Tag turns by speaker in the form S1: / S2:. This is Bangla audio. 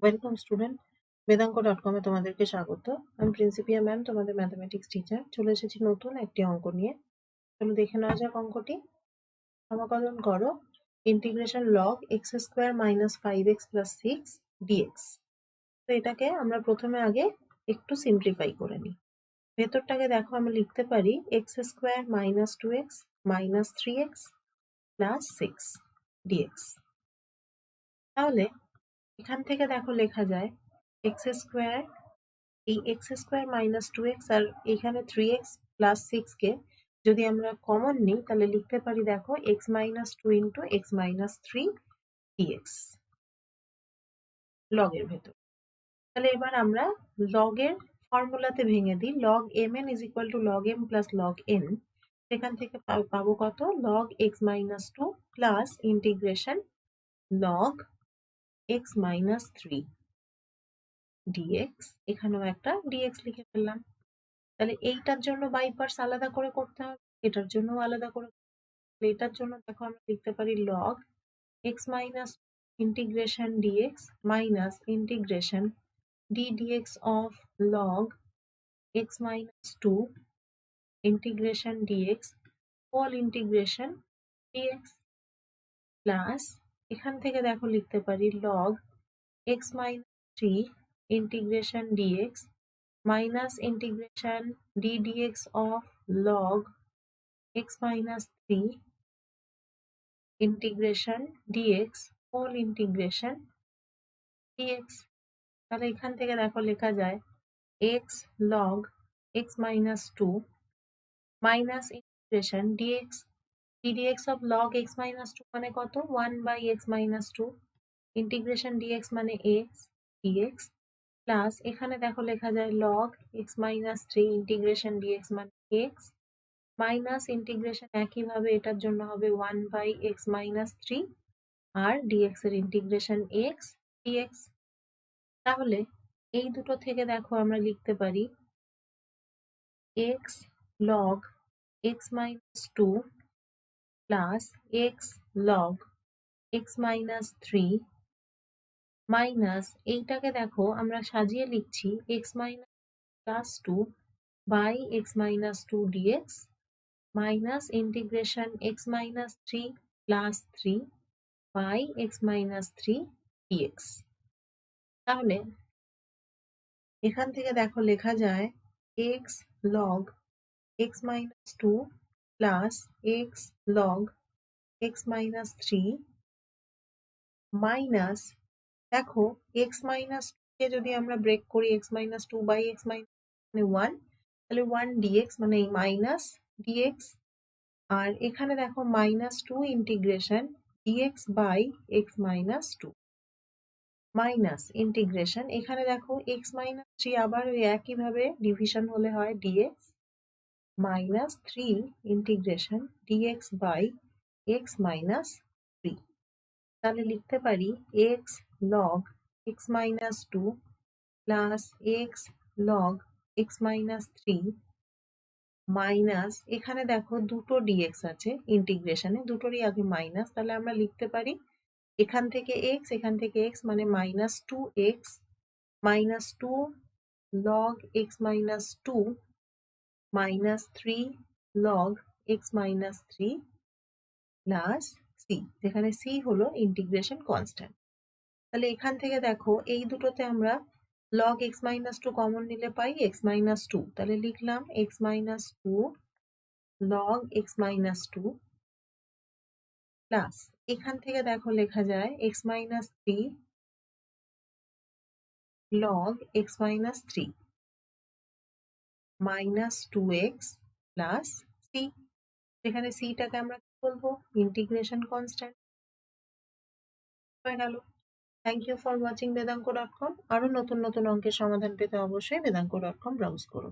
S1: ওয়েলকাম স্টুডেন্ট, বেদাঙ্ক.com এ তোমাদেরকে স্বাগত। আমি প্রিন্সিপিয়া ম্যাম, তোমাদের ম্যাথমেটিক্স টিচার। চলে এসেছি নতুন একটি অঙ্ক নিয়ে। চলো দেখে নেওয়া যাক অঙ্কটি। সমাকলন করো integration log x square minus 5x plus 6 dx. তো এটাকে আমরা প্রথমে আগে একটু সিম্পলিফাই করে নিই। ভেতরটাকে দেখো, আমি লিখতে পারি x square minus 2x minus 3x plus 6 dx. তাহলে এখান থেকে দেখো লেখা যায় এক্স স্কোয়ার, এই এক্স স্কোয়ার মাইনাস 2x আর এখানে 3x প্লাস 6 কে যদি আমরা কমন নিই তাহলে লিখতে পারি দেখো x minus 2 into x minus 3 dx লগের ভেতর। তাহলে এবার আমরা লগের ফর্মুলাতে ভেঙে দিই, log m n is equal to log m plus log n. সেখান থেকে পাবো কত, log x minus 2 plus integration log x minus 3 dx. এখানেও একটা ডিএক্স লিখে ফেললাম। তাহলে এইটার জন্য বাই পার্টস আলাদা করে করতে হবে, এটার জন্য আলাদা করে। এটার জন্য দেখো আমরা লিখতে পারি log x minus integration dx minus integration d dx of log x minus 2 integration dx whole integration dx plus এখান থেকে দেখো লিখতে পারি log x minus 3 integration dx minus integration d dx of log x minus 3 integration dx whole integration dx। তাহলে এখান থেকে দেখো লেখা যায় x log x minus 2 minus integration dx d dx of log x minus 2 মানে কত, 1 by x minus 2 integration dx মানে x dx প্লাস এখানে দেখো লেখা যায় log x minus 3 integration dx মানে x মাইনাস ইন্টিগ্রেশন একইভাবে এটার জন্য হবে 1 বাই x মাইনাস 3 আর dx এর ইন্টিগ্রেশন x dx। তাহলে এই দুটো থেকে দেখো আমরা লিখতে পারি x log x minus 2 plus x log x minus 3 minus এইটাকে দেখো আমরা সাজিয়ে লিখছি x minus plus 2 by x minus 2 dx minus integration x minus 3 plus 3 by x minus 3 dx। তাহলে এখান থেকে দেখো লেখা যায় x log x minus 2 plus x log x minus 3 minus দেখো x minus 2 কে যদি আমরা ব্রেক করি x minus 2 by x minus মানে 1, তাহলে 1 dx মানে মাইনাস dx আর এখানে দেখো minus 2 integration dx by x minus 2 minus integration এখানে দেখো x মাইনাস 3 আবার ওই একইভাবে ডিভিশন হলে হয় dx minus 3 integration dx by x minus 3। তাহলে লিখতে পারি x log x minus 2 plus x log x minus 3 minus এখানে দেখো দুটো dx আছে ইন্টিগ্রেশনে, দুটোরই আগে মাইনাস, তাহলে আমরা লিখতে পারি এখান থেকে x এখান থেকে x মানে minus 2x minus 2 log x minus 2 minus 3 log x minus 3 plus c, যেখানে c হলো ইন্টিগ্রেশন কনস্ট্যান্ট। তাহলে এখান থেকে দেখো এই দুটোতে আমরা log x minus 2 কমন নিলে পাই x minus 2, তাহলে লিখলাম x minus 2 log x minus 2 plus এখান থেকে দেখো লেখা যায় x minus 3 log x minus 3 minus 2x plus c, যেখানে c টাকে আমরা কি বলবো, ইন্টিগ্রেশন কনস্ট্যান্ট হয়ে গেল। থ্যাংক ইউ ফর ওয়াচিং বেদাঙ্ক.com। আরো নতুন নতুন অঙ্কের সমাধান পেতে অবশ্যই বেদাঙ্ক.com ব্রাউজ করো।